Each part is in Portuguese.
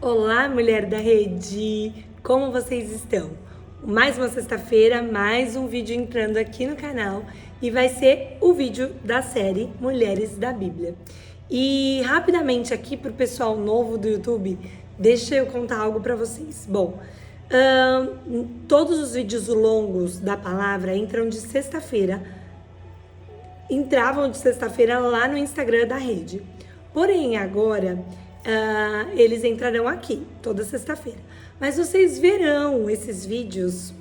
Olá, mulher da rede! Como vocês estão? Mais uma sexta-feira, mais um vídeo entrando aqui no canal e vai ser o vídeo da série Mulheres da Bíblia. E rapidamente aqui pro pessoal novo do YouTube, deixa eu contar algo para vocês. Bom, todos os vídeos longos da palavra entravam de sexta-feira lá no Instagram da rede. Porém, agora eles entrarão aqui toda sexta-feira. Mas vocês verão esses vídeos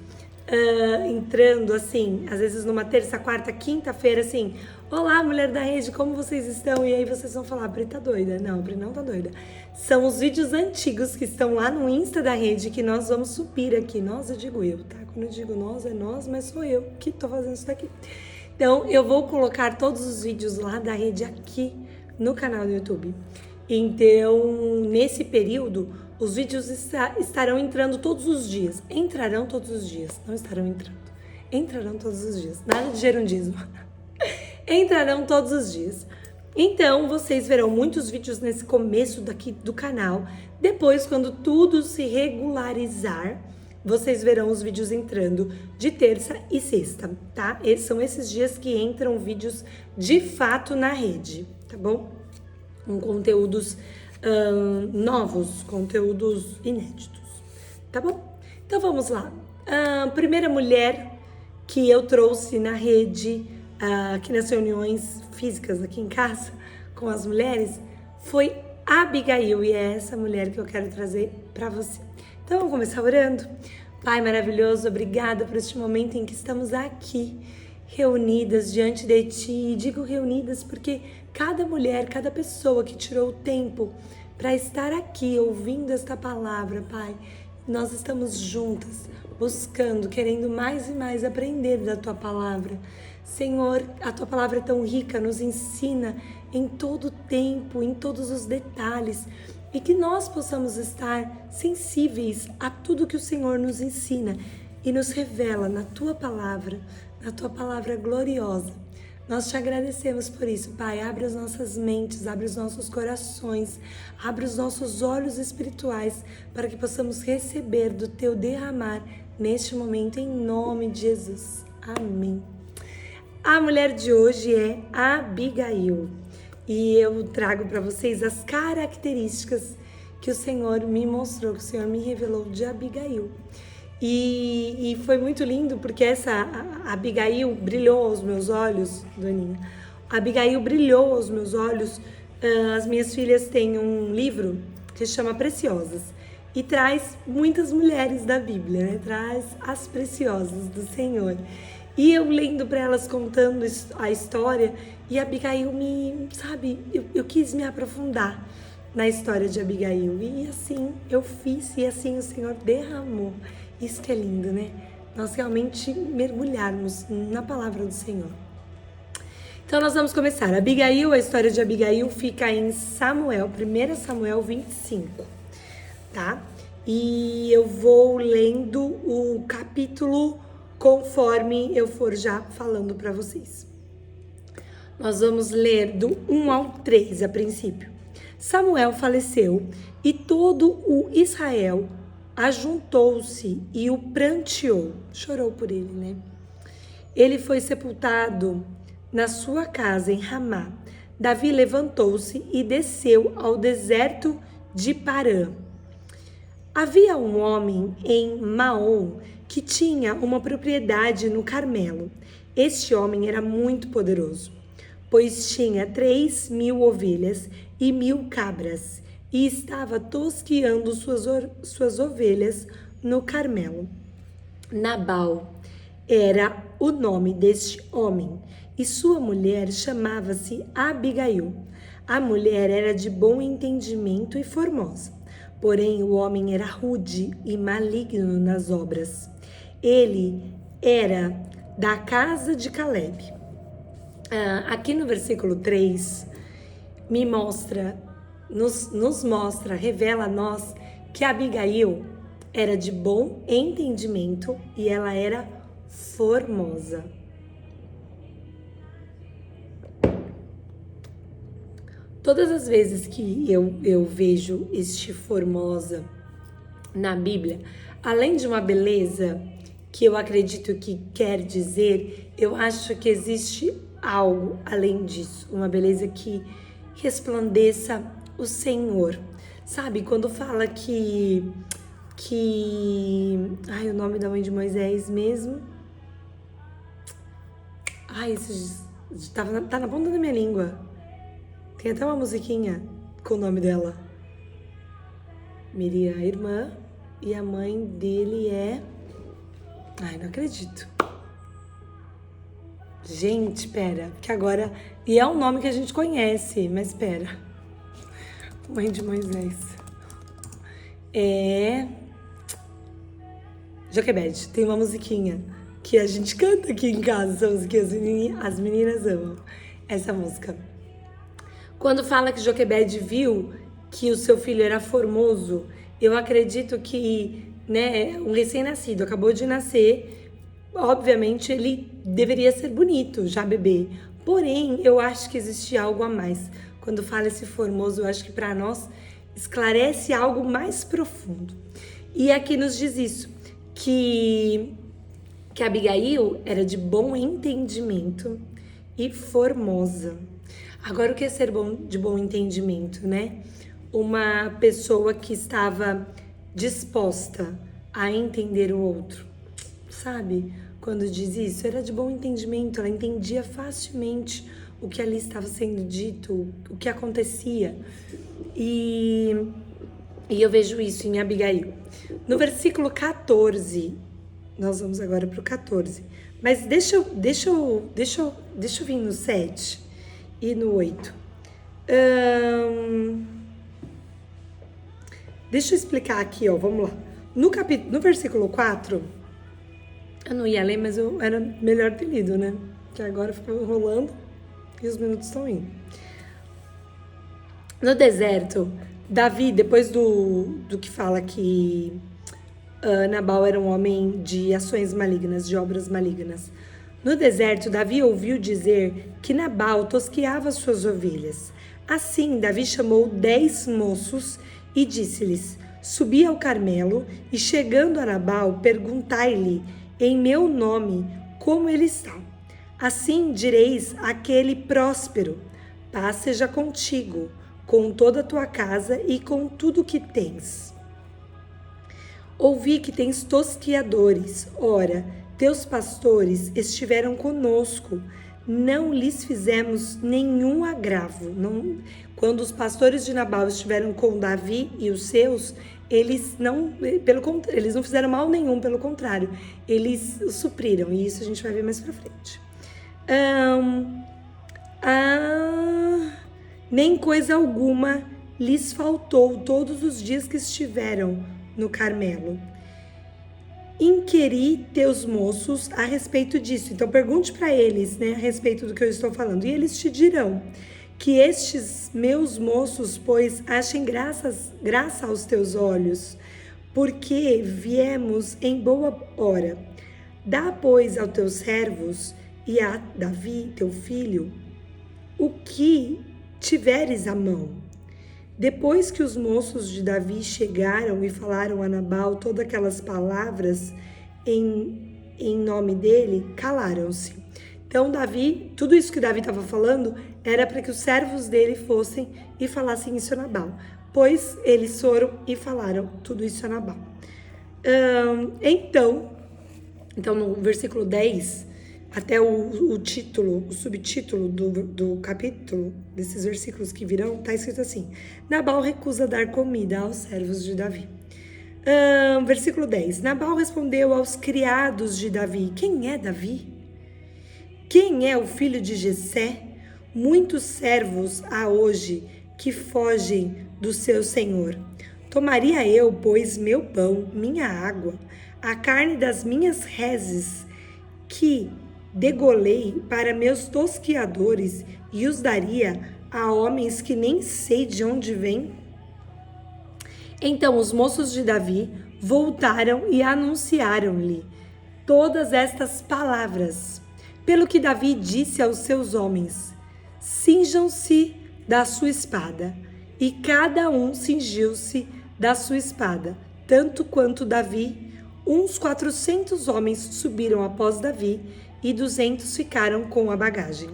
entrando assim, às vezes numa terça, quarta, quinta-feira, assim. Olá, mulher da rede, como vocês estão? E aí vocês vão falar, Pri tá doida. Não, Pri não tá doida. São os vídeos antigos que estão lá no Insta da rede que nós vamos subir aqui. Nós, eu digo eu, tá? Quando eu digo nós, é nós, mas sou eu que tô fazendo isso daqui. Então, eu vou colocar todos os vídeos lá da rede aqui no canal do YouTube. Então, nesse período, os vídeos estarão entrando todos os dias. Entrarão todos os dias, não estarão entrando. Entrarão todos os dias. Nada de gerundismo. Entrarão todos os dias. Então, vocês verão muitos vídeos nesse começo daqui do canal. Depois, quando tudo se regularizar, vocês verão os vídeos entrando de terça e sexta, tá? São esses dias que entram vídeos de fato na rede, tá bom? Com conteúdos novos, conteúdos inéditos, tá bom? Então vamos lá. Primeira mulher que eu trouxe na rede, aqui nas reuniões físicas, aqui em casa, com as mulheres, foi Abigail, e é essa mulher que eu quero trazer para você. Então vamos começar orando. Pai maravilhoso, obrigada por este momento em que estamos aqui, reunidas diante de Ti. E digo reunidas porque cada mulher, cada pessoa que tirou o tempo para estar aqui ouvindo esta palavra, Pai, nós estamos juntas, buscando, querendo mais e mais aprender da Tua palavra. Senhor, a Tua palavra é tão rica, nos ensina em todo o tempo, em todos os detalhes, e que nós possamos estar sensíveis a tudo que o Senhor nos ensina e nos revela na Tua palavra gloriosa. Nós te agradecemos por isso, Pai. Abre as nossas mentes, abre os nossos corações, abre os nossos olhos espirituais para que possamos receber do Teu derramar neste momento, em nome de Jesus. Amém. A mulher de hoje é Abigail. E eu trago para vocês as características que o Senhor me mostrou, que o Senhor me revelou de Abigail. E foi muito lindo porque a Abigail brilhou aos meus olhos, Doninha. A Abigail brilhou aos meus olhos. As minhas filhas têm um livro que se chama Preciosas e traz muitas mulheres da Bíblia, né? Traz as preciosas do Senhor. E eu lendo para elas, contando a história, e a Abigail eu quis me aprofundar na história de Abigail. E assim eu fiz, e assim o Senhor derramou. Isso que é lindo, né? Nós realmente mergulharmos na palavra do Senhor. Então nós vamos começar. Abigail, a história de Abigail fica em Samuel, 1 Samuel 25, tá? E eu vou lendo o capítulo conforme eu for já falando para vocês. Nós vamos ler do 1 ao 3 a princípio. Samuel faleceu e todo o Israel ajuntou-se e o pranteou. Chorou por ele, né? Ele foi sepultado na sua casa em Ramá. Davi levantou-se e desceu ao deserto de Parã. Havia um homem em Maom que tinha uma propriedade no Carmelo. Este homem era muito poderoso, pois tinha 3.000 ovelhas e 1.000 cabras, e estava tosqueando suas ovelhas no Carmelo. Nabal era o nome deste homem, e sua mulher chamava-se Abigail. A mulher era de bom entendimento e formosa, porém o homem era rude e maligno nas obras. Ele era da casa de Caleb. Aqui no versículo 3, nos mostra, revela a nós que Abigail era de bom entendimento e ela era formosa. todas as vezes que eu vejo este Formosa na Bíblia, além de uma beleza que eu acredito que quer dizer, eu acho que existe algo além disso, uma beleza que resplandeça o Senhor. Sabe, quando fala ai, o nome da mãe de Moisés mesmo? Ai, isso tá na ponta da minha língua. Tem até uma musiquinha com o nome dela. Miriam, a irmã, e a mãe dele é... Ai, não acredito. Gente, pera, que agora... E é um nome que a gente conhece, mas pera. Mãe de Moisés. É... Joquebede, tem uma musiquinha que a gente canta aqui em casa, essa musiquinha, as meninas amam essa música. Quando fala que Joquebede viu que o seu filho era formoso, eu acredito que, né, um recém-nascido, acabou de nascer, obviamente ele deveria ser bonito, já bebê. Porém, eu acho que existe algo a mais. Quando fala esse formoso, eu acho que para nós esclarece algo mais profundo. E aqui nos diz isso, que Abigail era de bom entendimento e formosa. Agora, o que é ser de bom entendimento, né? Uma pessoa que estava disposta a entender o outro, sabe? Quando diz isso, era de bom entendimento, ela entendia facilmente o que ali estava sendo dito, o que acontecia. E eu vejo isso em Abigail. No versículo 14, nós vamos agora para o 14, mas deixa eu vir no 7 e no 8. Deixa eu explicar aqui, ó, vamos lá. No versículo 4, eu não ia ler, mas era melhor ter lido, né? Que agora ficou enrolando e os minutos estão indo. No deserto, Davi, depois do que fala que Nabal era um homem de ações malignas, de obras malignas. No deserto, Davi ouviu dizer que Nabal tosqueava suas ovelhas. Assim, Davi chamou 10 moços e disse-lhes: Subi ao Carmelo e, chegando a Nabal, perguntai-lhe em meu nome como ele está. Assim direis àquele próspero: paz seja contigo, com toda a tua casa e com tudo que tens. Ouvi que tens tosquiadores. Ora, teus pastores estiveram conosco, não lhes fizemos nenhum agravo. Quando os pastores de Nabal estiveram com Davi e os seus, eles não fizeram mal nenhum, pelo contrário, eles o supriram, e isso a gente vai ver mais pra frente. Nem coisa alguma lhes faltou todos os dias que estiveram no Carmelo. Inquiri teus moços a respeito disso. Então pergunte para eles, né, a respeito do que eu estou falando. E eles te dirão que estes meus moços, pois, achem graça aos teus olhos, porque viemos em boa hora. Dá, pois, aos teus servos e a Davi, teu filho, o que tiveres à mão. Depois que os moços de Davi chegaram e falaram a Nabal todas aquelas palavras em nome dele, calaram-se. Então Davi, tudo isso que Davi estava falando era para que os servos dele fossem e falassem isso a Nabal. Pois eles foram e falaram tudo isso a Nabal. Então no versículo 10, até o título, o subtítulo do capítulo, desses versículos que virão, está escrito assim: Nabal recusa dar comida aos servos de Davi. Versículo 10. Nabal respondeu aos criados de Davi: Quem é Davi? Quem é o filho de Jessé? Muitos servos há hoje que fogem do seu senhor. Tomaria eu, pois, meu pão, minha água, a carne das minhas reses, que degolei para meus tosquiadores, e os daria a homens que nem sei de onde vêm? Então os moços de Davi voltaram e anunciaram-lhe todas estas palavras. Pelo que Davi disse aos seus homens: cinjam-se da sua espada, e cada um cingiu-se da sua espada, tanto quanto Davi. Uns 400 homens subiram após Davi, e 200 ficaram com a bagagem.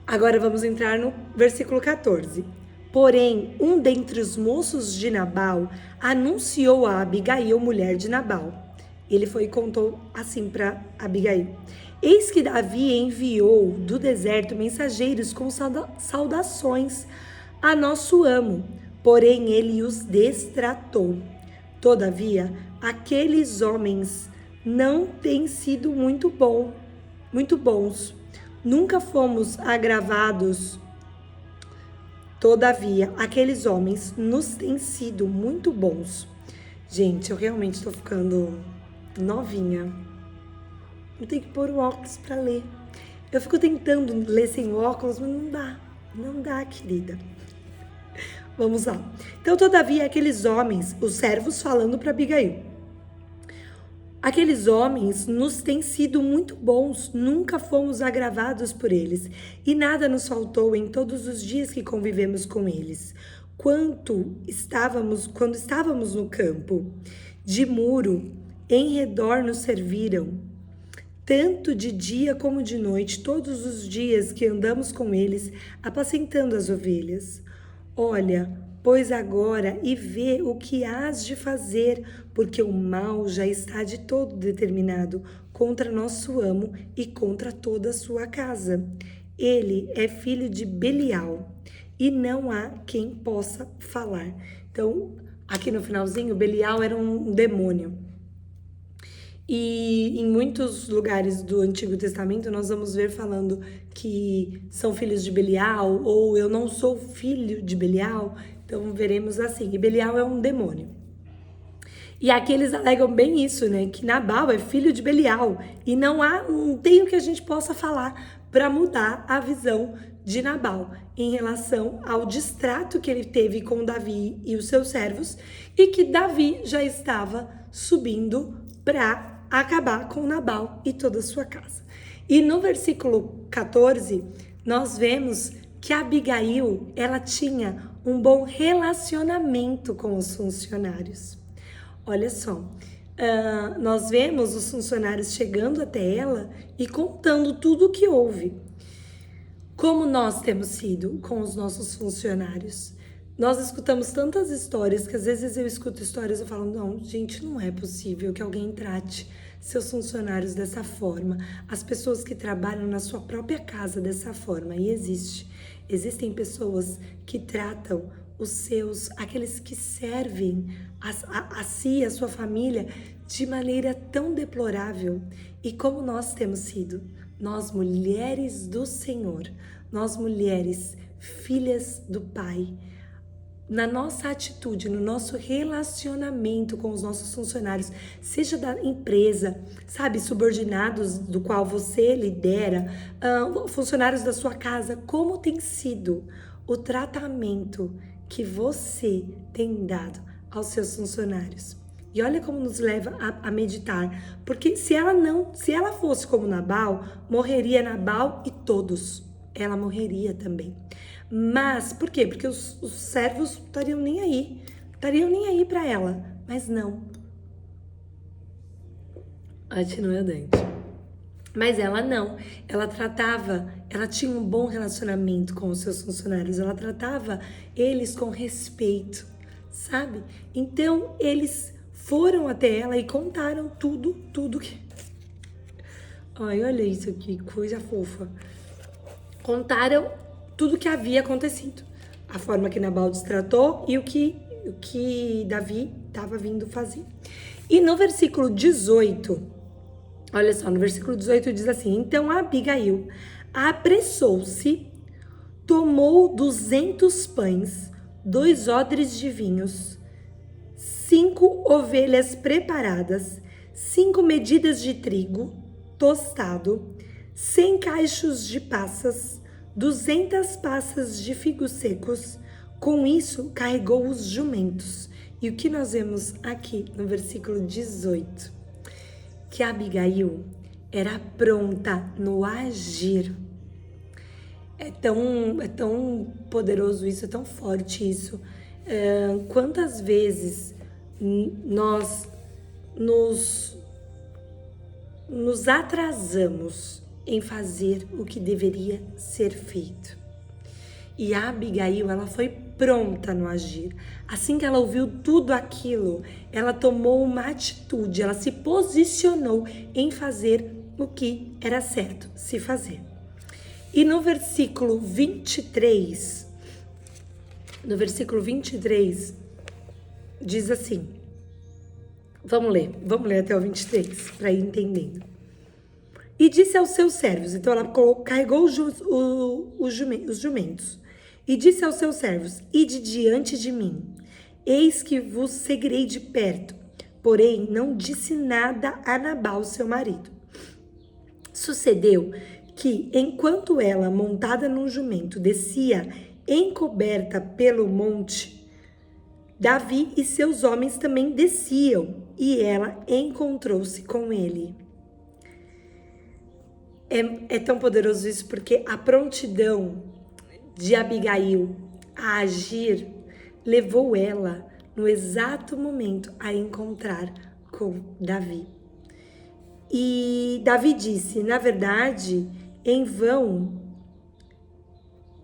Agora vamos entrar no versículo 14. Porém, um dentre os moços de Nabal anunciou a Abigail, mulher de Nabal. Ele foi e contou assim para Abigail: eis que Davi enviou do deserto mensageiros com saudações a nosso amo, porém ele os destratou. Todavia, aqueles homens não têm sido muito bons. Nunca fomos agravados. Todavia, aqueles homens nos têm sido muito bons. Gente, eu realmente tô ficando novinha. Eu tenho que pôr o óculos para ler. Eu fico tentando ler sem óculos, mas não dá, querida. Vamos lá. Então, todavia, aqueles homens, os servos falando para Abigail: aqueles homens nos têm sido muito bons, nunca fomos agravados por eles, e nada nos faltou em todos os dias que convivemos com eles. Quando estávamos no campo, de muro, em redor nos serviram, tanto de dia como de noite, todos os dias que andamos com eles, apacentando as ovelhas. Olha, pois agora e vê o que hás de fazer, porque o mal já está de todo determinado contra nosso amo e contra toda a sua casa. Ele é filho de Belial, e não há quem possa falar. Então, aqui no finalzinho, Belial era um demônio. E em muitos lugares do Antigo Testamento nós vamos ver falando que são filhos de Belial, ou eu não sou filho de Belial. Então veremos assim, e Belial é um demônio. E aqui eles alegam bem isso, né? Que Nabal é filho de Belial, e não tem o que a gente possa falar para mudar a visão de Nabal em relação ao distrato que ele teve com Davi e os seus servos, e que Davi já estava subindo para acabar com Nabal e toda a sua casa. E no versículo 14, nós vemos que Abigail, ela tinha um bom relacionamento com os funcionários. Olha só, nós vemos os funcionários chegando até ela e contando tudo o que houve. Como nós temos sido com os nossos funcionários? Nós escutamos tantas histórias que às vezes eu escuto histórias e eu falo: não, gente, não é possível que alguém trate seus funcionários dessa forma, as pessoas que trabalham na sua própria casa dessa forma. E existem pessoas que tratam aqueles que servem a si, a sua família, de maneira tão deplorável. E como nós temos sido, nós mulheres do Senhor, nós mulheres filhas do Pai, na nossa atitude, no nosso relacionamento com os nossos funcionários, seja da empresa, sabe, subordinados do qual você lidera, funcionários da sua casa, como tem sido o tratamento que você tem dado aos seus funcionários? E olha como nos leva a meditar, porque se ela fosse como Nabal, morreria Nabal e todos, ela morreria também. Mas, por quê? Porque os servos estariam nem aí para ela, mas não. Continua o dente. Mas ela não, ela tinha um bom relacionamento com os seus funcionários, ela tratava eles com respeito, sabe? Então, eles foram até ela e contaram tudo que... Ai, olha isso aqui, coisa fofa. Contaram tudo que havia acontecido, a forma que Nabal destratou e o que Davi estava vindo fazer. E no versículo 18, olha só, no versículo 18 diz assim: então Abigail apressou-se, tomou 200 pães, 2 odres de vinhos, 5 ovelhas preparadas, 5 medidas de trigo tostado, 100 cachos de passas, 200 passas de figos secos. Com isso, carregou os jumentos. E o que nós vemos aqui no versículo 18? Que Abigail era pronta no agir. É tão poderoso isso, é tão forte isso. Quantas vezes nós nos, nos atrasamos em fazer o que deveria ser feito? E a Abigail, ela foi pronta no agir. Assim que ela ouviu tudo aquilo, ela tomou uma atitude, ela se posicionou em fazer o que era certo se fazer. E no versículo 23, diz assim, vamos ler até o 23, para ir entendendo. E disse aos seus servos, então ela carregou os jumentos, e disse aos seus servos, ide diante de mim, eis que vos seguirei de perto, porém não disse nada a Nabal, seu marido. Sucedeu que, enquanto ela, montada num jumento, descia encoberta pelo monte, Davi e seus homens também desciam, e ela encontrou-se com ele. É tão poderoso isso, porque a prontidão de Abigail a agir levou ela, no exato momento, a encontrar com Davi. E Davi disse, na verdade, em vão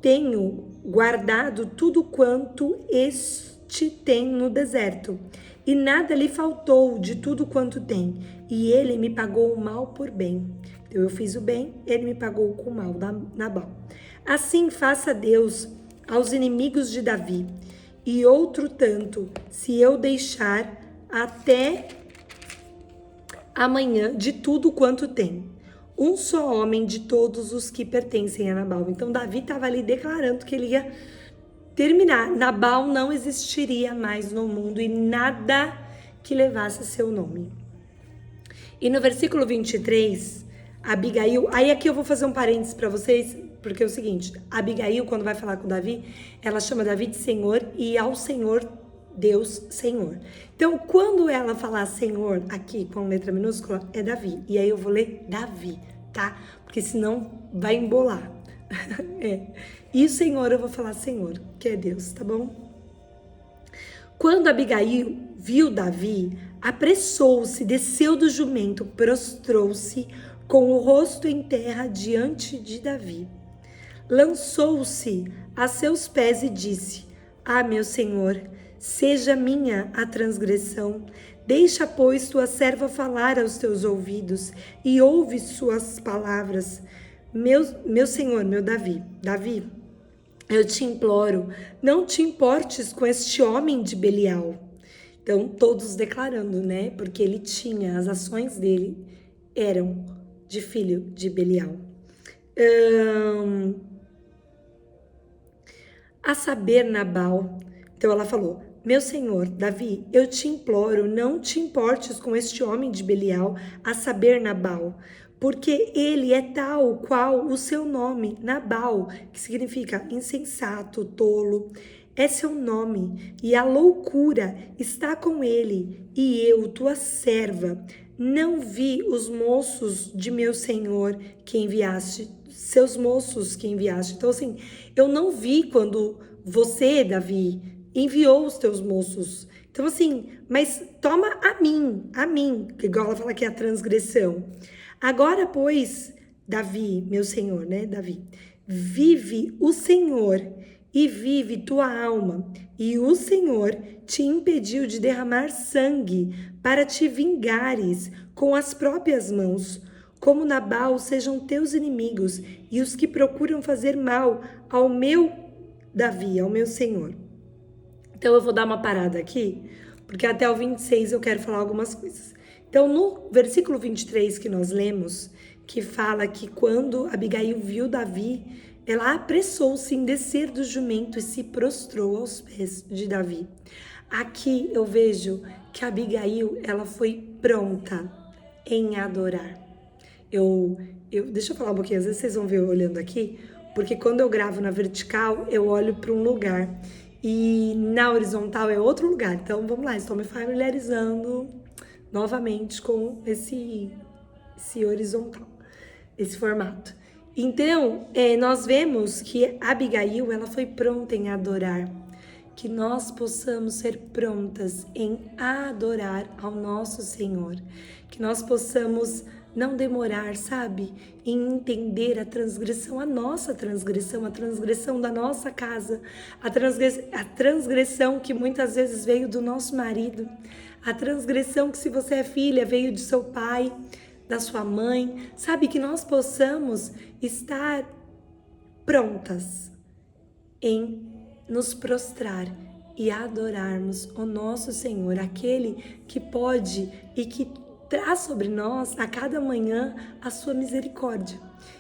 tenho guardado tudo quanto este tem no deserto, e nada lhe faltou de tudo quanto tem, e ele me pagou o mal por bem. Então eu fiz o bem, ele me pagou com o mal, Nabal. Assim faça Deus aos inimigos de Davi, e outro tanto, se eu deixar até amanhã de tudo quanto tem. Um só homem de todos os que pertencem a Nabal. Então Davi estava ali declarando que ele ia terminar. Nabal não existiria mais no mundo e nada que levasse seu nome. E no versículo 23, Abigail... Aí aqui eu vou fazer um parênteses para vocês, porque é o seguinte, Abigail, quando vai falar com Davi, ela chama Davi de Senhor e ao Senhor Deus Senhor. Então, quando ela falar Senhor aqui com letra minúscula, é Davi. E aí eu vou ler Davi, tá? Porque senão vai embolar. E o Senhor eu vou falar Senhor, que é Deus, tá bom? Quando Abigail viu Davi, apressou-se, desceu do jumento, prostrou-se com o rosto em terra diante de Davi. Lançou-se a seus pés e disse, ah, meu Senhor, seja minha a transgressão. Deixa, pois, tua serva falar aos teus ouvidos e ouve suas palavras. Meu Senhor, meu Davi, eu te imploro, não te importes com este homem de Belial. Então, todos declarando, né? Porque ele tinha, as ações dele eram de filho de Belial. A saber, Nabal, então ela falou, meu senhor, Davi, eu te imploro, não te importes com este homem de Belial, a saber, Nabal, porque ele é tal qual o seu nome, Nabal, que significa insensato, tolo, é seu nome, e a loucura está com ele, e eu, tua serva, não vi os moços de meu senhor que enviaste, seus moços que enviaste. Então, assim, eu não vi quando você, Davi, enviou os teus moços. Então, assim, mas toma a mim, que igual ela fala que é a transgressão. Agora, pois, Davi, meu senhor, né, Davi, vive o Senhor e vive tua alma, e o Senhor te impediu de derramar sangue para te vingares com as próprias mãos. Como Nabal sejam teus inimigos e os que procuram fazer mal ao meu Davi, ao meu Senhor. Então eu vou dar uma parada aqui, porque até o 26 eu quero falar algumas coisas. Então no versículo 23 que nós lemos, que fala que quando Abigail viu Davi, ela apressou-se em descer do jumento e se prostrou aos pés de Davi. Aqui eu vejo que Abigail, ela foi pronta em adorar. Deixa eu falar um pouquinho, às vezes vocês vão ver eu olhando aqui, porque quando eu gravo na vertical, eu olho para um lugar e na horizontal é outro lugar. Então vamos lá, estou me familiarizando novamente com esse horizontal, esse formato. Então, nós vemos que Abigail, ela foi pronta em adorar. Que nós possamos ser prontas em adorar ao nosso Senhor. Que nós possamos não demorar, sabe? Em entender a transgressão, a nossa transgressão, a transgressão da nossa casa, a transgressão que muitas vezes veio do nosso marido, a transgressão que, se você é filha, veio de seu pai, da sua mãe, sabe? Que nós possamos estar prontas em nos prostrar e adorarmos o nosso Senhor, aquele que pode e que traz sobre nós a cada manhã a sua misericórdia.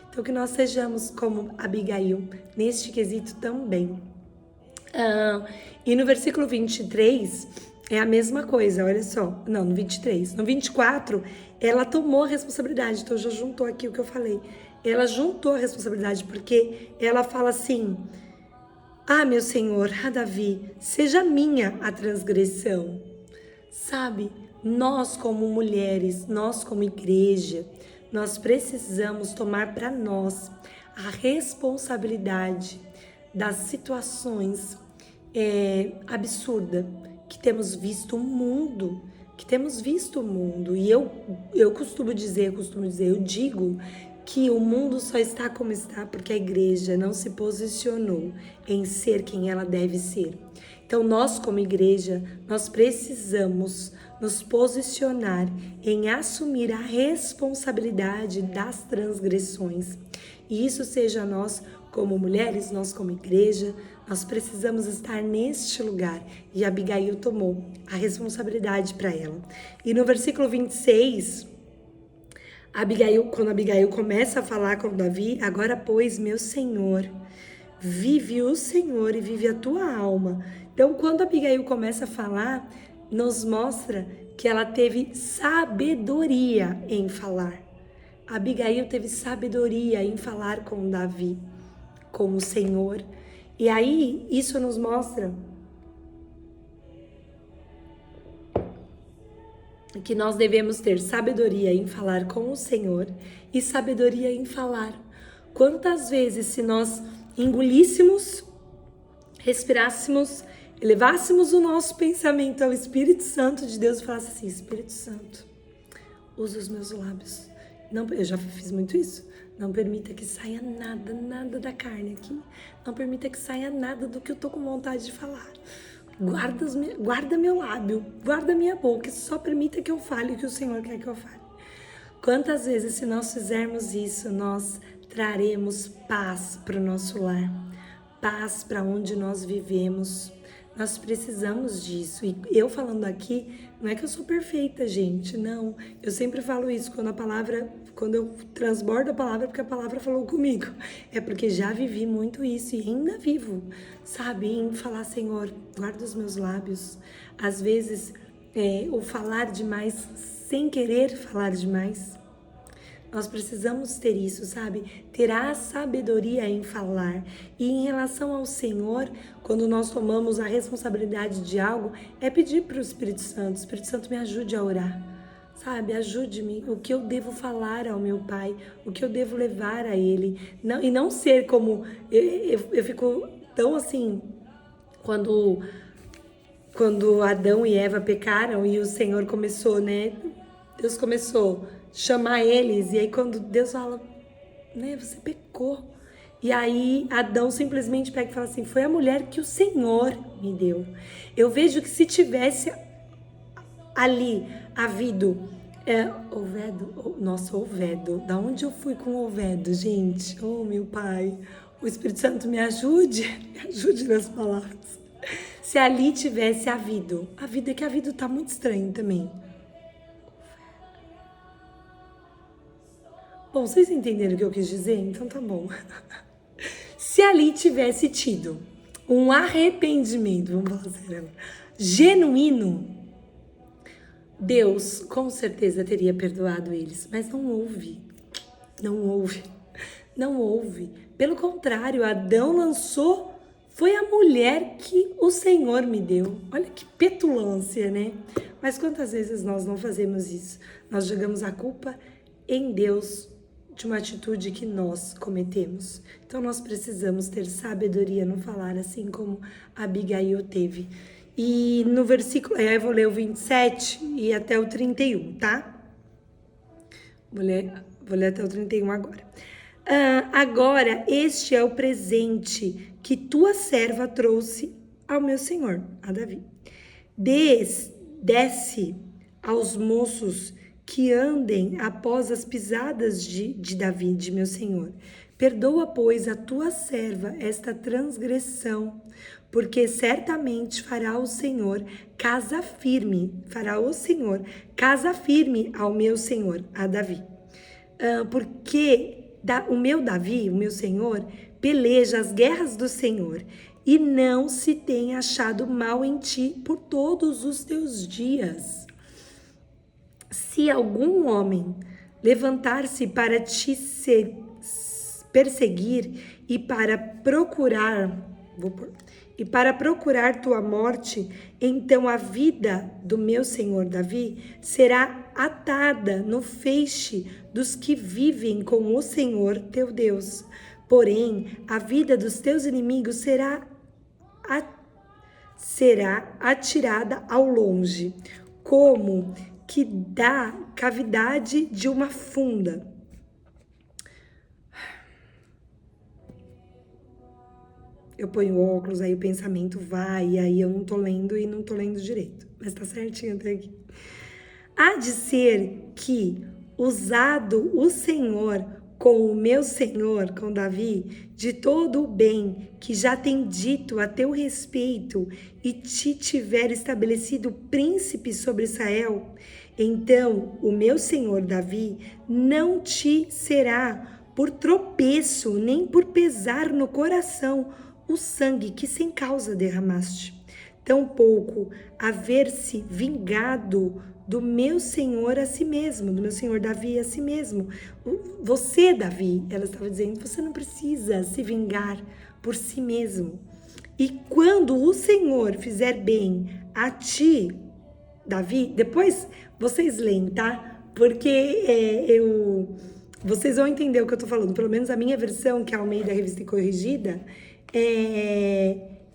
Então, que nós sejamos como Abigail neste quesito também. E no versículo 23 é a mesma coisa, olha só. Não, no 23. No 24, ela tomou a responsabilidade. Então, já juntou aqui o que eu falei. Ela juntou a responsabilidade, porque ela fala assim: ah, meu Senhor, Davi, seja minha a transgressão. Sabe, nós como mulheres, nós como igreja, nós precisamos tomar para nós a responsabilidade das situações absurdas que temos visto o mundo, E eu costumo dizer, eu digo que o mundo só está como está porque a igreja não se posicionou em ser quem ela deve ser. Então, nós como igreja, nós precisamos nos posicionar em assumir a responsabilidade das transgressões. E isso seja nós como mulheres, nós como igreja, nós precisamos estar neste lugar. E Abigail tomou a responsabilidade para ela. E no versículo 26... quando Abigail começa a falar com Davi: agora, pois, meu Senhor, vive o Senhor e vive a tua alma. Então, quando Abigail começa a falar, nos mostra que ela teve sabedoria em falar. Abigail teve sabedoria em falar com Davi, com o Senhor. E aí, isso nos mostra que nós devemos ter sabedoria em falar com o Senhor e sabedoria em falar. Quantas vezes, se nós engolíssemos, respirássemos, elevássemos o nosso pensamento ao Espírito Santo de Deus e falasse assim: Espírito Santo, usa os meus lábios. Não, eu já fiz muito isso. Não permita que saia nada da carne aqui. Não permita que saia nada do que eu tô com vontade de falar. Guarda meu lábio, guarda minha boca, só permita que eu fale o que o Senhor quer que eu fale. Quantas vezes, se nós fizermos isso, nós traremos paz para o nosso lar, paz para onde nós vivemos. Nós precisamos disso. E eu falando aqui, não é que eu sou perfeita, gente, não. Eu sempre falo isso, quando eu transbordo a palavra, porque a palavra falou comigo. É porque já vivi muito isso e ainda vivo, sabe? Em falar: Senhor, guarda os meus lábios. Às vezes, o falar demais, sem querer falar demais. Nós precisamos ter isso, sabe? Ter a sabedoria em falar. E em relação ao Senhor, quando nós tomamos a responsabilidade de algo, é pedir para o Espírito Santo, me ajude a orar. Sabe, ajude-me, o que eu devo falar ao meu Pai, o que eu devo levar a Ele. Não, e não ser como... Eu fico tão assim, quando Adão e Eva pecaram e o Senhor começou, né? Deus começou a chamar eles, e aí quando Deus fala, né, você pecou. E aí Adão simplesmente pega e fala assim: foi a mulher que o Senhor me deu. Eu vejo que se tivesse ali havido Ovedo, da onde eu fui com Ovedo, gente? Oh, meu Pai, o Espírito Santo me ajude nas palavras. Se ali tivesse havido, a vida é que a vida tá muito estranha também. Bom, vocês entenderam o que eu quis dizer? Então tá bom. Se ali tivesse tido um arrependimento, vamos falar sério, genuíno, Deus com certeza teria perdoado eles, mas não houve. Pelo contrário, Adão lançou, foi a mulher que o Senhor me deu. Olha que petulância, né? Mas quantas vezes nós não fazemos isso? Nós jogamos a culpa em Deus de uma atitude que nós cometemos. Então nós precisamos ter sabedoria no falar, assim como Abigail teve. E no versículo, eu vou ler o 27 e até o 31, tá? Vou ler até o 31 agora. Agora, este é o presente que tua serva trouxe ao meu senhor, a Davi. Desce aos moços que andem após as pisadas de Davi, de meu senhor. Perdoa, pois, a tua serva esta transgressão, porque certamente fará o Senhor casa firme ao meu senhor, a Davi. Porque o meu Davi, o meu senhor, peleja as guerras do Senhor, e não se tem achado mal em ti por todos os teus dias. Se algum homem levantar-se para te perseguir e para procurar tua morte, então a vida do meu senhor Davi será atada no feixe dos que vivem com o Senhor teu Deus. Porém, a vida dos teus inimigos será atirada ao longe, como que da cavidade de uma funda. Eu ponho óculos, aí o pensamento vai, e aí eu não tô lendo e não tô lendo direito. Mas tá certinho até aqui. Há de ser que, usado o Senhor com o meu senhor, com Davi, de todo o bem que já tem dito a teu respeito e te tiver estabelecido príncipe sobre Israel, então o meu senhor Davi não te será por tropeço, nem por pesar no coração o sangue que sem causa derramaste. Tampouco haver-se vingado do meu senhor a si mesmo, do meu senhor Davi a si mesmo. Você, Davi, ela estava dizendo, você não precisa se vingar por si mesmo. E quando o Senhor fizer bem a ti, Davi, depois vocês leem, tá? Porque vocês vão entender o que eu tô falando. Pelo menos a minha versão, que é a Almeida Revista e Corrigida,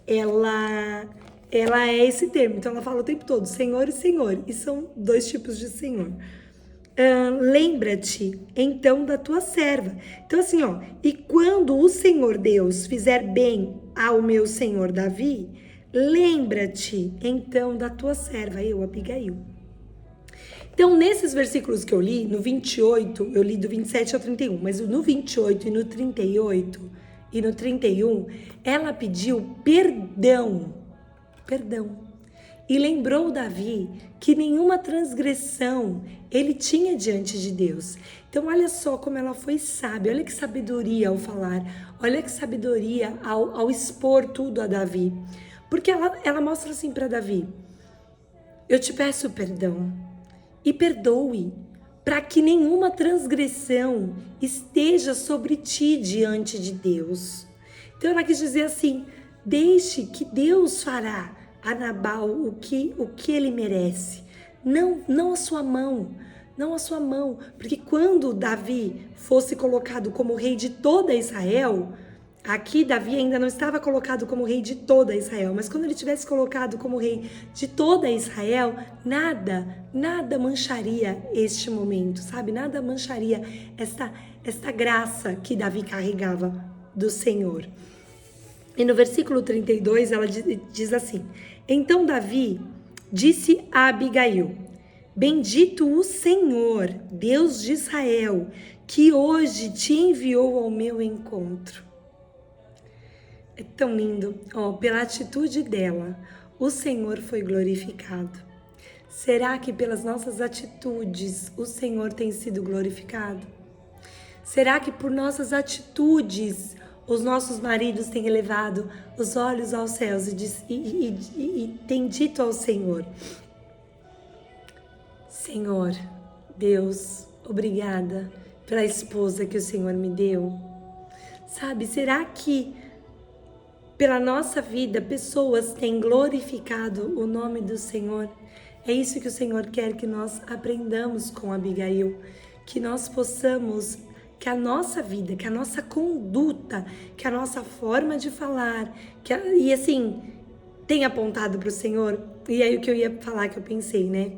ela é esse termo. Então ela fala o tempo todo Senhor e Senhor, e são dois tipos de Senhor. Lembra-te então da tua serva. Então assim, e quando o Senhor Deus fizer bem ao meu senhor Davi, lembra-te então da tua serva, eu, Abigail. Então nesses versículos que eu li, no 28, eu li do 27 ao 31, mas no 28 e no 38 e no 31, ela pediu perdão. E lembrou Davi que nenhuma transgressão ele tinha diante de Deus. Então olha só como ela foi sábia, olha que sabedoria ao falar, olha que sabedoria ao expor tudo a Davi. Porque ela mostra assim para Davi, eu te peço perdão e perdoe, para que nenhuma transgressão esteja sobre ti diante de Deus. Então ela quis dizer assim, deixe que Deus fará a Nabal o que ele merece. Não a sua mão, porque quando Davi fosse colocado como rei de toda Israel, aqui Davi ainda não estava colocado como rei de toda Israel, mas quando ele tivesse colocado como rei de toda Israel, nada mancharia este momento, sabe? Nada mancharia esta graça que Davi carregava do Senhor. E no versículo 32, ela diz assim, então Davi disse a Abigail, bendito o Senhor, Deus de Israel, que hoje te enviou ao meu encontro. É tão lindo, pela atitude dela, o Senhor foi glorificado. Será que pelas nossas atitudes o Senhor tem sido glorificado? Será que por nossas atitudes os nossos maridos têm elevado os olhos aos céus e têm dito ao Senhor, Senhor, Deus, obrigada pela esposa que o Senhor me deu? Sabe, será que pela nossa vida pessoas têm glorificado o nome do Senhor? É isso que o Senhor quer que nós aprendamos com Abigail, que nós possamos que a nossa vida, que a nossa conduta, que a nossa forma de falar, e assim, tem apontado para o Senhor. E aí o que eu ia falar que eu pensei, né?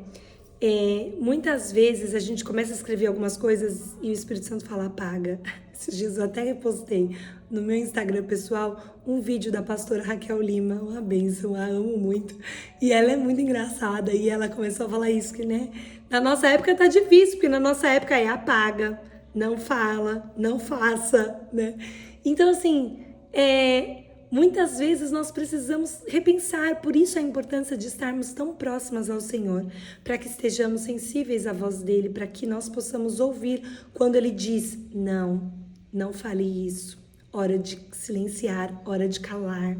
Muitas vezes a gente começa a escrever algumas coisas e o Espírito Santo fala, apaga. Esses dias eu até repostei no meu Instagram pessoal um vídeo da pastora Raquel Lima, uma bênção, a amo muito. E ela é muito engraçada e ela começou a falar isso, que né? Na nossa época tá difícil, porque na nossa época é apaga, não fala, não faça, né? Então assim, muitas vezes nós precisamos repensar, por isso a importância de estarmos tão próximas ao Senhor, para que estejamos sensíveis à voz dele, para que nós possamos ouvir quando ele diz, não fale isso, hora de silenciar, hora de calar.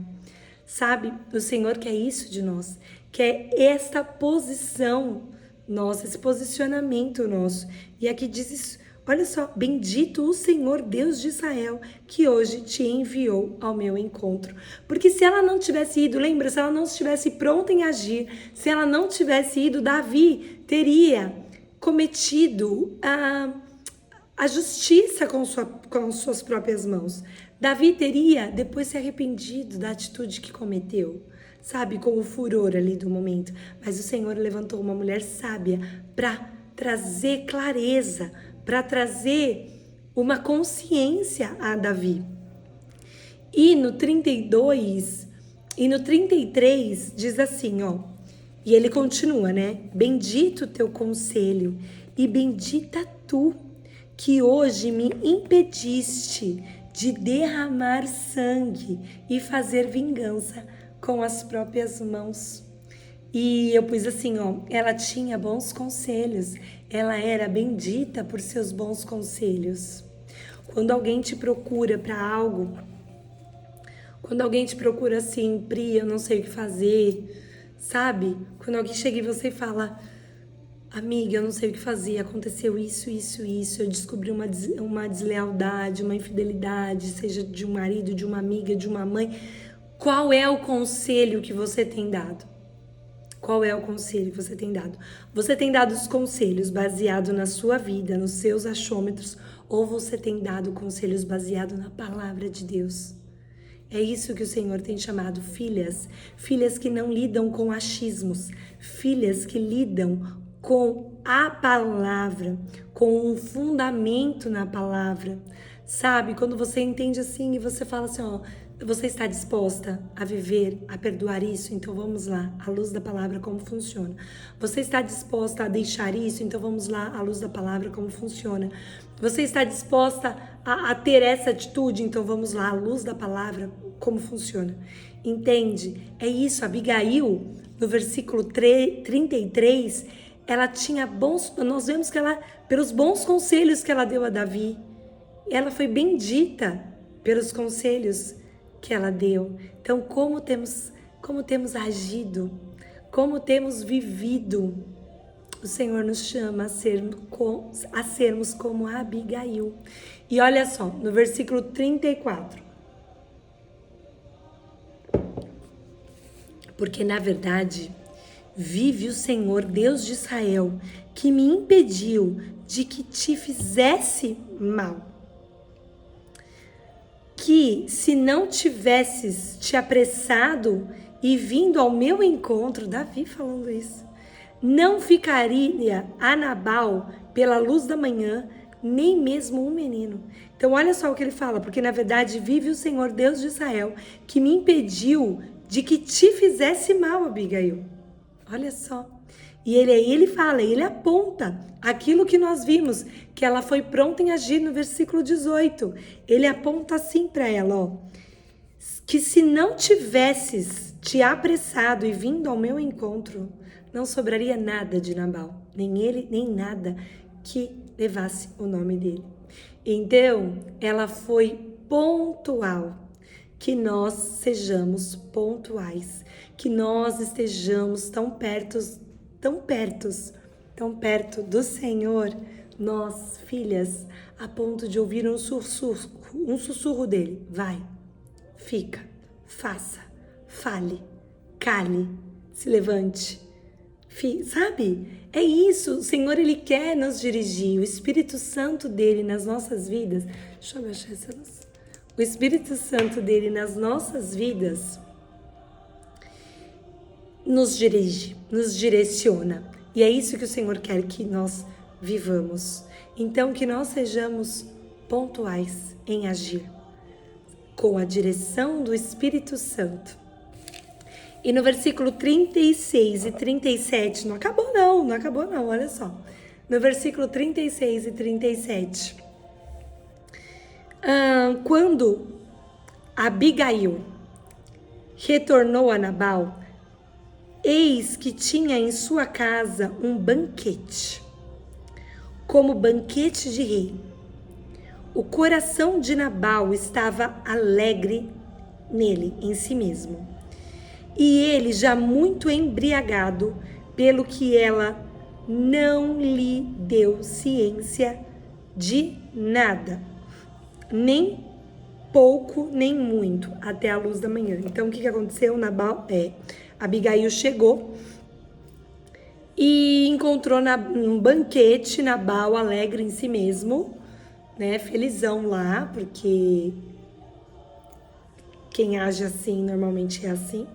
Sabe, o Senhor quer isso de nós, quer esta posição nossa, esse posicionamento nosso. E aqui diz isso, olha só, bendito o Senhor Deus de Israel, que hoje te enviou ao meu encontro. Porque se ela não tivesse ido, lembra, se ela não estivesse pronta em agir, se ela não tivesse ido, Davi teria cometido a justiça com suas próprias mãos. Davi teria depois se arrependido da atitude que cometeu, sabe, com o furor ali do momento. Mas o Senhor levantou uma mulher sábia para trazer clareza, para trazer uma consciência a Davi. E no 32 e no 33 diz assim, ó, e ele continua, né? Bendito o teu conselho e bendita tu, que hoje me impediste de derramar sangue e fazer vingança com as próprias mãos. E eu pus assim, ó, ela tinha bons conselhos, ela era bendita por seus bons conselhos. Quando alguém te procura para algo, quando alguém te procura assim, Pri, eu não sei o que fazer, sabe? Quando alguém chega e você fala, amiga, eu não sei o que fazer, aconteceu isso, eu descobri uma deslealdade, uma infidelidade, seja de um marido, de uma amiga, de uma mãe. Qual é o conselho que você tem dado? Qual é o conselho que você tem dado? Você tem dado os conselhos baseados na sua vida, nos seus achômetros, ou você tem dado conselhos baseados na palavra de Deus? É isso que o Senhor tem chamado filhas, filhas que não lidam com achismos, filhas que lidam com a palavra, com um fundamento na palavra, sabe? Quando você entende assim e você fala assim, ó, você está disposta a viver, a perdoar isso? Então vamos lá, à luz da palavra, como funciona. Você está disposta a deixar isso? Então vamos lá, à luz da palavra, como funciona. Você está disposta a ter essa atitude? Então vamos lá, à luz da palavra, como funciona. Entende? É isso, Abigail, no versículo 33, ela tinha nós vemos que ela, pelos bons conselhos que ela deu a Davi, ela foi bendita pelos conselhos que ela deu. Então, como temos agido, como temos vivido, o Senhor nos chama a sermos como a Abigail. E olha só, no versículo 34. Porque, na verdade, vive o Senhor, Deus de Israel, que me impediu de que te fizesse mal. Que se não tivesses te apressado e vindo ao meu encontro, Davi falando isso, não ficaria a Nabal pela luz da manhã, nem mesmo um menino. Então olha só o que ele fala, porque na verdade vive o Senhor, Deus de Israel, que me impediu de que te fizesse mal, Abigail. Olha só. E ele fala, ele aponta aquilo que nós vimos, que ela foi pronta em agir no versículo 18. Ele aponta assim para ela, ó, que se não tivesses te apressado e vindo ao meu encontro, não sobraria nada de Nabal, nem ele, nem nada que levasse o nome dele. Então, ela foi pontual. Que nós sejamos pontuais, que nós estejamos tão perto do Senhor, nós, filhas, a ponto de ouvir um sussurro dele. Vai, fica, faça, fale, cale, se levante, Sabe? É isso, o Senhor, Ele quer nos dirigir, o Espírito Santo dEle nas nossas vidas. Deixa eu abaixar essa luz. O Espírito Santo dEle nas nossas vidas nos dirige, nos direciona. E é isso que o Senhor quer que nós vivamos. Então, que nós sejamos pontuais em agir com a direção do Espírito Santo. E no versículo 36 e 37, não acabou não, olha só. No versículo 36 e 37, quando Abigail retornou a Nabal, eis que tinha em sua casa um banquete, como banquete de rei. O coração de Nabal estava alegre nele, em si mesmo. E ele, já muito embriagado, pelo que ela não lhe deu ciência de nada, nem pouco, nem muito, até a luz da manhã. Então, o que aconteceu? Abigail chegou e encontrou num banquete Nabal alegre em si mesmo, né? Felizão lá, porque quem age assim normalmente é assim.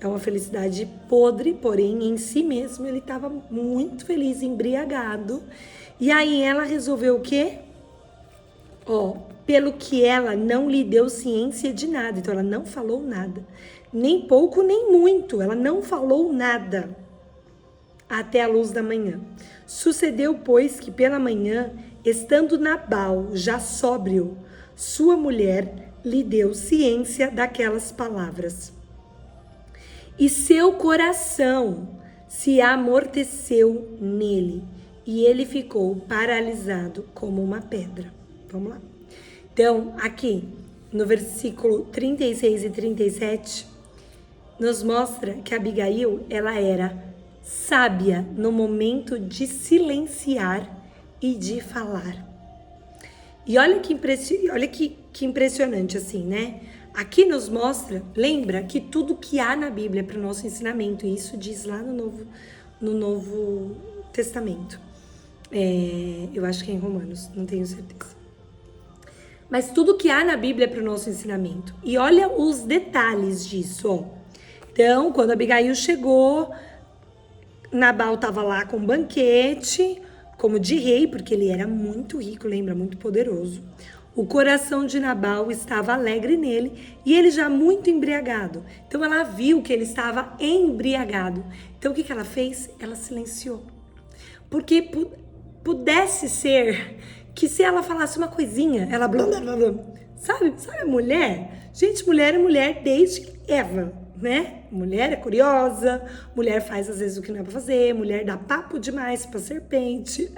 É uma felicidade podre, porém em si mesmo ele estava muito feliz, embriagado. E aí ela resolveu o quê? Pelo que ela não lhe deu ciência de nada. Então ela não falou nada. Nem pouco, nem muito. Ela não falou nada até a luz da manhã. Sucedeu, pois, que pela manhã, estando Nabal já sóbrio, sua mulher lhe deu ciência daquelas palavras. E seu coração se amorteceu nele, e ele ficou paralisado como uma pedra. Vamos lá. Então, aqui, no versículo 36 e 37, nos mostra que Abigail, ela era sábia no momento de silenciar e de falar. E olha que impressionante assim, né? Aqui nos mostra, lembra que tudo que há na Bíblia para o nosso ensinamento, e isso diz lá no Novo Testamento. Eu acho que é em Romanos, não tenho certeza. Mas tudo que há na Bíblia é para o nosso ensinamento. E olha os detalhes disso, Então, quando Abigail chegou, Nabal estava lá com um banquete, como de rei, porque ele era muito rico, lembra? Muito poderoso. O coração de Nabal estava alegre nele e ele já muito embriagado. Então ela viu que ele estava embriagado. Então o que ela fez? Ela silenciou. Porque pudesse ser que se ela falasse uma coisinha, ela blá blá blá blá. Sabe a mulher? Gente, mulher é mulher desde Eva, né? Mulher é curiosa, mulher faz às vezes o que não é pra fazer, mulher dá papo demais pra serpente.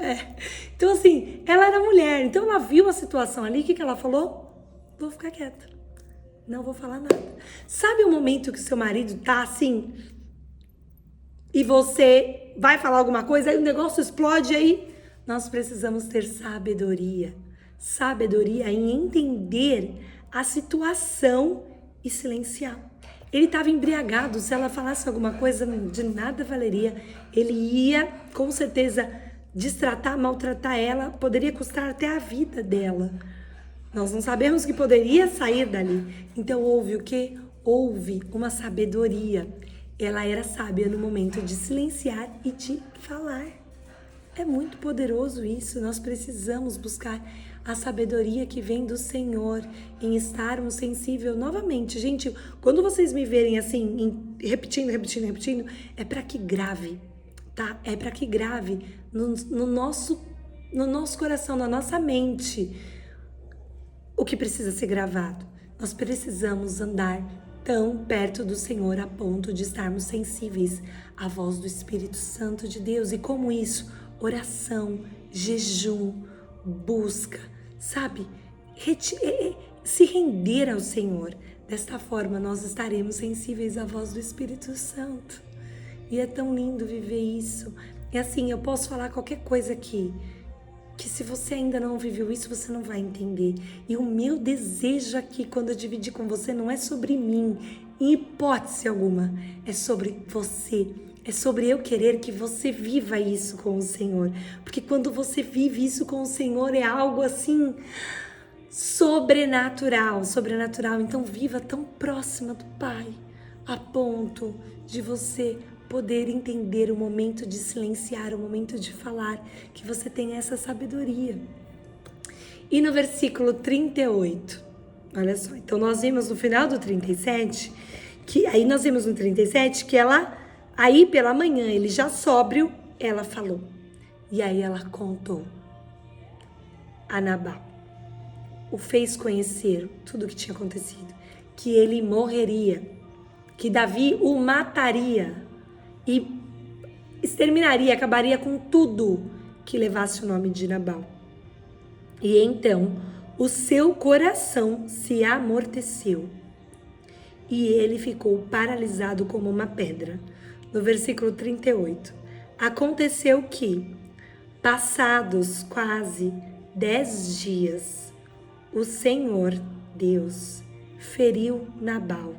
Então assim, ela era mulher, então ela viu a situação ali, o que ela falou? Vou ficar quieta, não vou falar nada. Sabe o momento que seu marido tá assim, e você vai falar alguma coisa, aí o negócio explode, aí nós precisamos ter sabedoria em entender a situação e silenciar. Ele estava embriagado, se ela falasse alguma coisa, de nada valeria. Ele ia, com certeza, destratar, maltratar ela, poderia custar até a vida dela. Nós não sabemos que poderia sair dali. Então houve o quê? Houve uma sabedoria. Ela era sábia no momento de silenciar e de falar. É muito poderoso isso, nós precisamos buscar a sabedoria que vem do Senhor, em estarmos sensíveis novamente. Gente, quando vocês me verem assim, repetindo, é para que grave, tá? É para que grave no nosso coração, na nossa mente, o que precisa ser gravado. Nós precisamos andar tão perto do Senhor a ponto de estarmos sensíveis à voz do Espírito Santo de Deus. E como isso? Oração, jejum, busca, sabe? Se render ao Senhor. Desta forma, nós estaremos sensíveis à voz do Espírito Santo. E é tão lindo viver isso. É assim, eu posso falar qualquer coisa aqui, que se você ainda não viveu isso, você não vai entender. E o meu desejo aqui, quando eu dividir com você, não é sobre mim, em hipótese alguma, é sobre você É sobre eu querer que você viva isso com o Senhor. Porque quando você vive isso com o Senhor, é algo assim sobrenatural, sobrenatural. Então viva tão próxima do Pai, a ponto de você poder entender o momento de silenciar, o momento de falar, que você tenha essa sabedoria. E no versículo 38, olha só, então nós vimos no final do 37, aí nós vimos no 37 que ela, aí pela manhã, ele já sóbrio, ela falou. E aí ela contou a Nabal, o fez conhecer tudo o que tinha acontecido, que ele morreria, que Davi o mataria e exterminaria, acabaria com tudo que levasse o nome de Nabal. E então o seu coração se amorteceu e ele ficou paralisado como uma pedra. No versículo 38, aconteceu que, passados quase 10 dias, o Senhor Deus feriu Nabal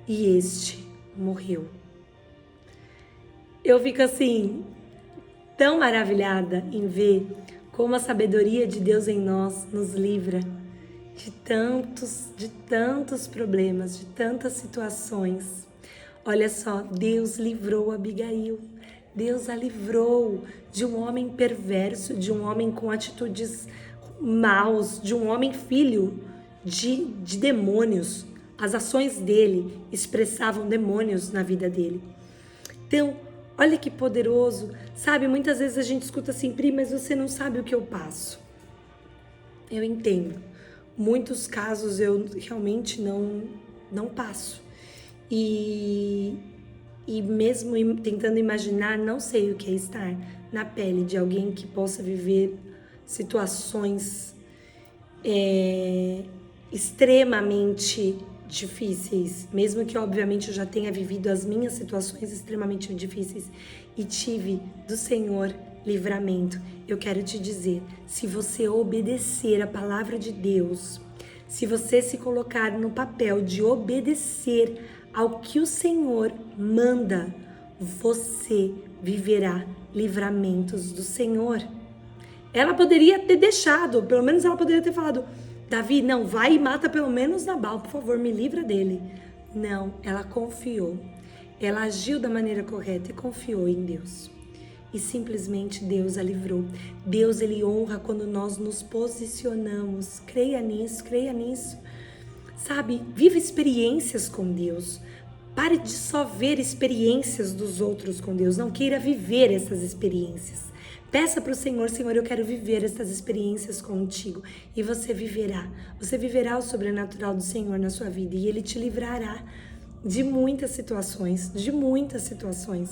e este morreu. Eu fico assim, tão maravilhada em ver como a sabedoria de Deus em nós nos livra de tantos problemas, de tantas situações. Olha só, Deus livrou Abigail. Deus a livrou de um homem perverso, de um homem com atitudes maus, de um homem filho de demônios. As ações dele expressavam demônios na vida dele. Então, olha que poderoso, sabe? Muitas vezes a gente escuta assim, Pri, mas você não sabe o que eu passo. Eu entendo. Muitos casos eu realmente não passo. E mesmo tentando imaginar, não sei o que é estar na pele de alguém que possa viver situações extremamente difíceis, mesmo que obviamente eu já tenha vivido as minhas situações extremamente difíceis e tive do Senhor livramento. Eu quero te dizer, se você obedecer a palavra de Deus, se você se colocar no papel de obedecer ao que o Senhor manda, você viverá livramentos do Senhor. Ela poderia ter deixado, pelo menos ela poderia ter falado, Davi, não, vai e mata pelo menos Nabal, por favor, me livra dele. Não, ela confiou. Ela agiu da maneira correta e confiou em Deus. E simplesmente Deus a livrou. Deus, ele honra quando nós nos posicionamos. Creia nisso, creia nisso. Sabe, viva experiências com Deus. Pare de só ver experiências dos outros com Deus. Não queira viver essas experiências. Peça para o Senhor, Senhor, eu quero viver essas experiências contigo. E você viverá. Você viverá o sobrenatural do Senhor na sua vida. E Ele te livrará de muitas situações. De muitas situações.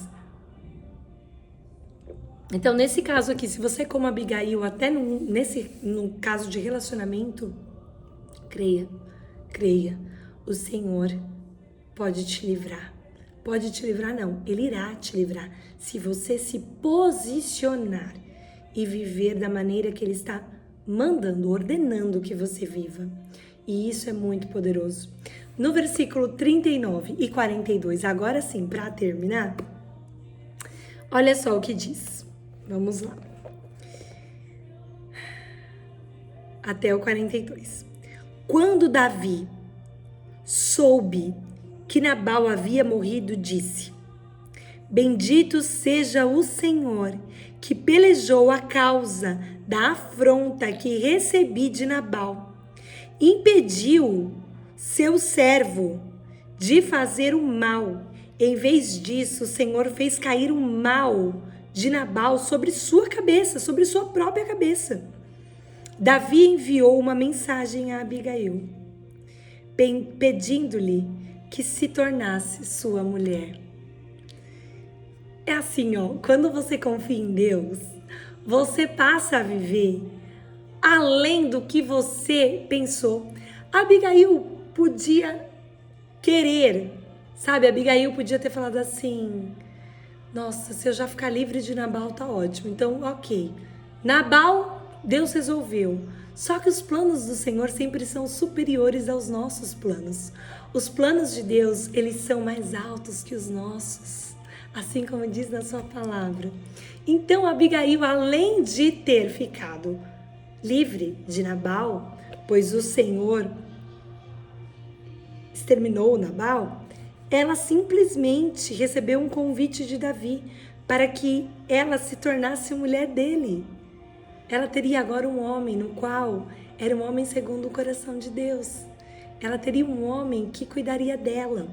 Então, nesse caso aqui, se você como Abigail, até no caso de relacionamento, creia. O Senhor pode te livrar. Pode te livrar, não. Ele irá te livrar. Se você se posicionar e viver da maneira que Ele está mandando, ordenando que você viva. E isso é muito poderoso. No versículo 39 e 42, agora sim, para terminar, olha só o que diz. Vamos lá. Até o 42. Quando Davi soube que Nabal havia morrido, disse: Bendito seja o Senhor, que pelejou a causa da afronta que recebi de Nabal. Impediu seu servo de fazer o mal. Em vez disso, o Senhor fez cair o mal de Nabal sobre sua cabeça, sobre sua própria cabeça. Davi enviou uma mensagem a Abigail, pedindo-lhe que se tornasse sua mulher. É assim, ó, quando você confia em Deus, você passa a viver além do que você pensou. Abigail podia querer, sabe? Abigail podia ter falado assim, nossa, se eu já ficar livre de Nabal, tá ótimo. Então, ok. Nabal, Deus resolveu. Só que os planos do Senhor sempre são superiores aos nossos planos. Os planos de Deus, eles são mais altos que os nossos. assim como diz na sua palavra. Então Abigail, além de ter ficado livre de Nabal, pois o Senhor exterminou Nabal, ela simplesmente recebeu um convite de Davi para que ela se tornasse mulher dele. Ela teria agora um homem no qual era um homem segundo o coração de Deus. Ela teria um homem que cuidaria dela.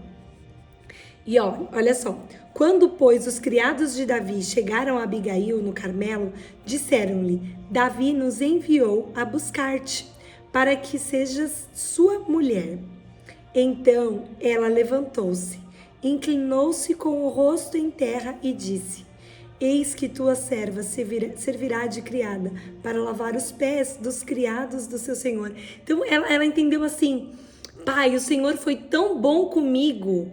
E olha só, quando, pois, os criados de Davi chegaram a Abigail no Carmelo, disseram-lhe: Davi nos enviou a buscar-te, para que sejas sua mulher. Então ela levantou-se, inclinou-se com o rosto em terra e disse: Eis que tua serva servirá de criada para lavar os pés dos criados do seu senhor. Então ela entendeu assim: Pai, o Senhor foi tão bom comigo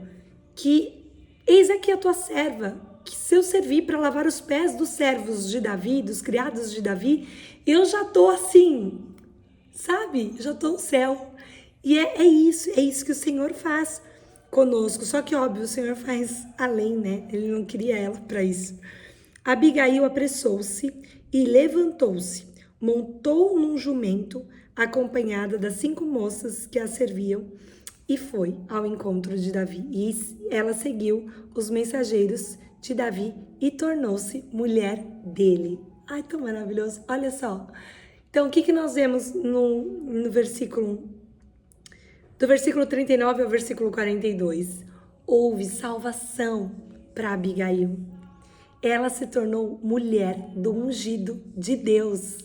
que eis aqui a tua serva, que se eu servir para lavar os pés dos servos de Davi, dos criados de Davi, eu já tô assim, sabe? Eu já tô no céu. E é isso que o Senhor faz conosco. Só que, óbvio, o Senhor faz além, né? Ele não queria ela para isso. Abigail apressou-se e levantou-se, montou num jumento, acompanhada das 5 moças que a serviam, e foi ao encontro de Davi. E ela seguiu os mensageiros de Davi e tornou-se mulher dele. Ai, tão maravilhoso. Olha só. Então, o que nós vemos no versículo... Do versículo 39 ao versículo 42, houve salvação para Abigail. Ela se tornou mulher do ungido de Deus.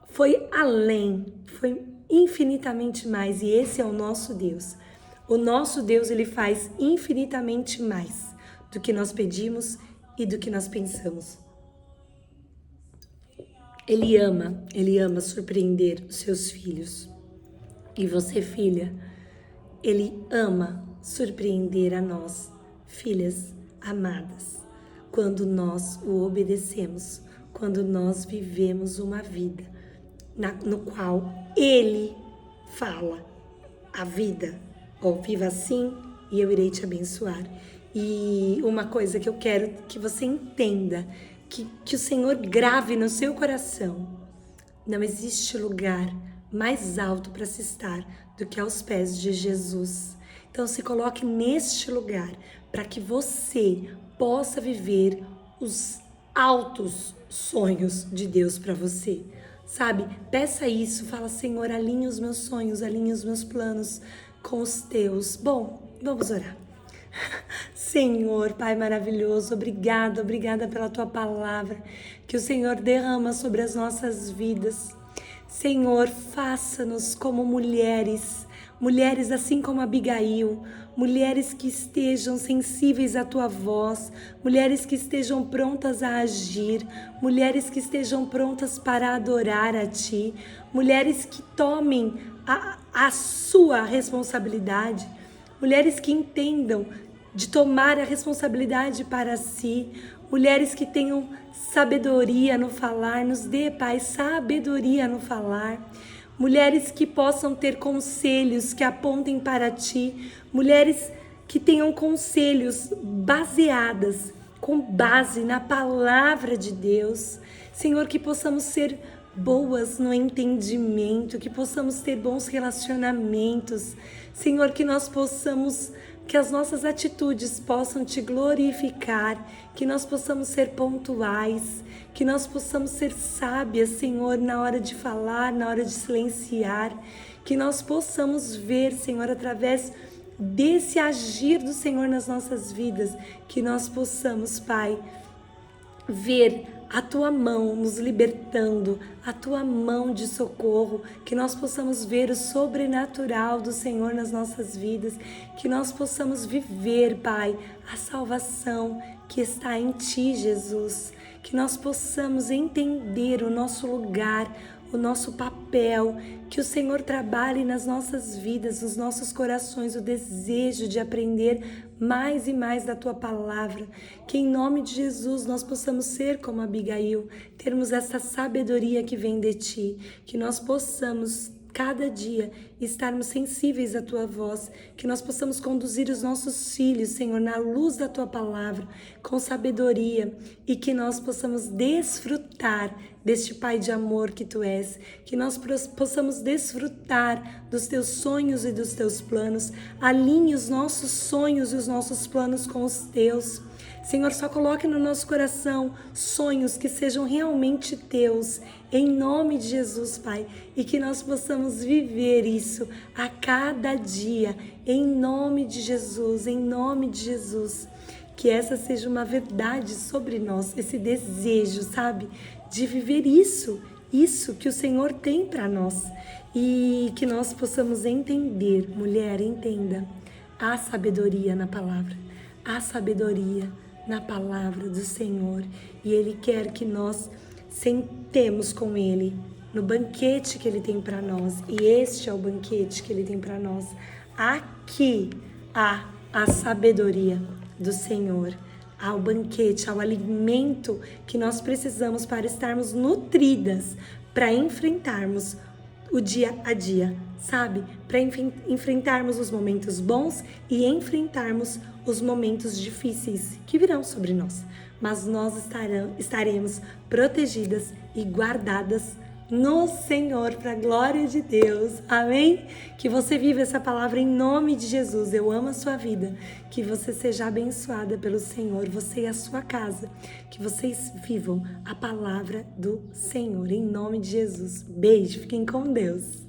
Foi além, foi infinitamente mais, e esse é o nosso Deus. O nosso Deus, ele faz infinitamente mais do que nós pedimos e do que nós pensamos. Ele ama surpreender os seus filhos. E você, filha, ele ama surpreender a nós, filhas amadas, quando nós o obedecemos, quando nós vivemos uma vida no qual ele fala a vida. Viva assim e eu irei te abençoar. E uma coisa que eu quero que você entenda, que o Senhor grave no seu coração: não existe lugar mais alto para se estar do que aos pés de Jesus. Então se coloque neste lugar para que você possa viver os altos sonhos de Deus para você. Sabe? Peça isso, fala: Senhor, alinhe os meus sonhos, alinhe os meus planos com os teus. Bom, vamos orar. Senhor, Pai maravilhoso, obrigada pela tua palavra que o Senhor derrama sobre as nossas vidas. Senhor, faça-nos como mulheres assim como Abigail, mulheres que estejam sensíveis à tua voz, mulheres que estejam prontas a agir, mulheres que estejam prontas para adorar a ti, mulheres que tomem a sua responsabilidade, mulheres que entendam de tomar a responsabilidade para si, mulheres que tenham sabedoria no falar. Nos dê, Pai, sabedoria no falar. Mulheres que possam ter conselhos que apontem para ti. Mulheres que tenham conselhos com base na palavra de Deus. Senhor, que possamos ser boas no entendimento, que possamos ter bons relacionamentos. Senhor, que as nossas atitudes possam te glorificar, que nós possamos ser pontuais, que nós possamos ser sábias, Senhor, na hora de falar, na hora de silenciar, que nós possamos ver, Senhor, através desse agir do Senhor nas nossas vidas, que nós possamos, Pai, ver a tua mão nos libertando, a tua mão de socorro, que nós possamos ver o sobrenatural do Senhor nas nossas vidas, que nós possamos viver, Pai, a salvação que está em ti, Jesus, que nós possamos entender o nosso lugar, o nosso papel, que o Senhor trabalhe nas nossas vidas, nos nossos corações, o desejo de aprender mais e mais da tua palavra, que em nome de Jesus nós possamos ser como Abigail, termos essa sabedoria que vem de ti, que nós possamos cada dia estarmos sensíveis à Tua voz, que nós possamos conduzir os nossos filhos, Senhor, na luz da Tua palavra, com sabedoria, e que nós possamos desfrutar deste Pai de amor que Tu és, que nós possamos desfrutar dos Teus sonhos e dos Teus planos. Alinhe os nossos sonhos e os nossos planos com os Teus. Senhor, só coloque no nosso coração sonhos que sejam realmente Teus, em nome de Jesus, Pai, e que nós possamos viver isso a cada dia, em nome de Jesus, em nome de Jesus. Que essa seja uma verdade sobre nós, esse desejo, sabe, de viver isso que o Senhor tem para nós, e que nós possamos entender, mulher, entenda, há sabedoria na palavra, há sabedoria na palavra do Senhor, e Ele quer que nós sentemos com Ele no banquete que Ele tem para nós, e este é o banquete que Ele tem para nós. Aqui há a sabedoria do Senhor, ao banquete, ao alimento que nós precisamos para estarmos nutridas, para enfrentarmos o dia a dia, sabe? Para enfrentarmos os momentos bons e enfrentarmos os momentos difíceis que virão sobre nós. Mas nós estaremos protegidas e guardadas no Senhor, para a glória de Deus. Amém? Que você viva essa palavra em nome de Jesus. Eu amo a sua vida. Que você seja abençoada pelo Senhor, você e a sua casa. Que vocês vivam a palavra do Senhor em nome de Jesus. Beijo, fiquem com Deus.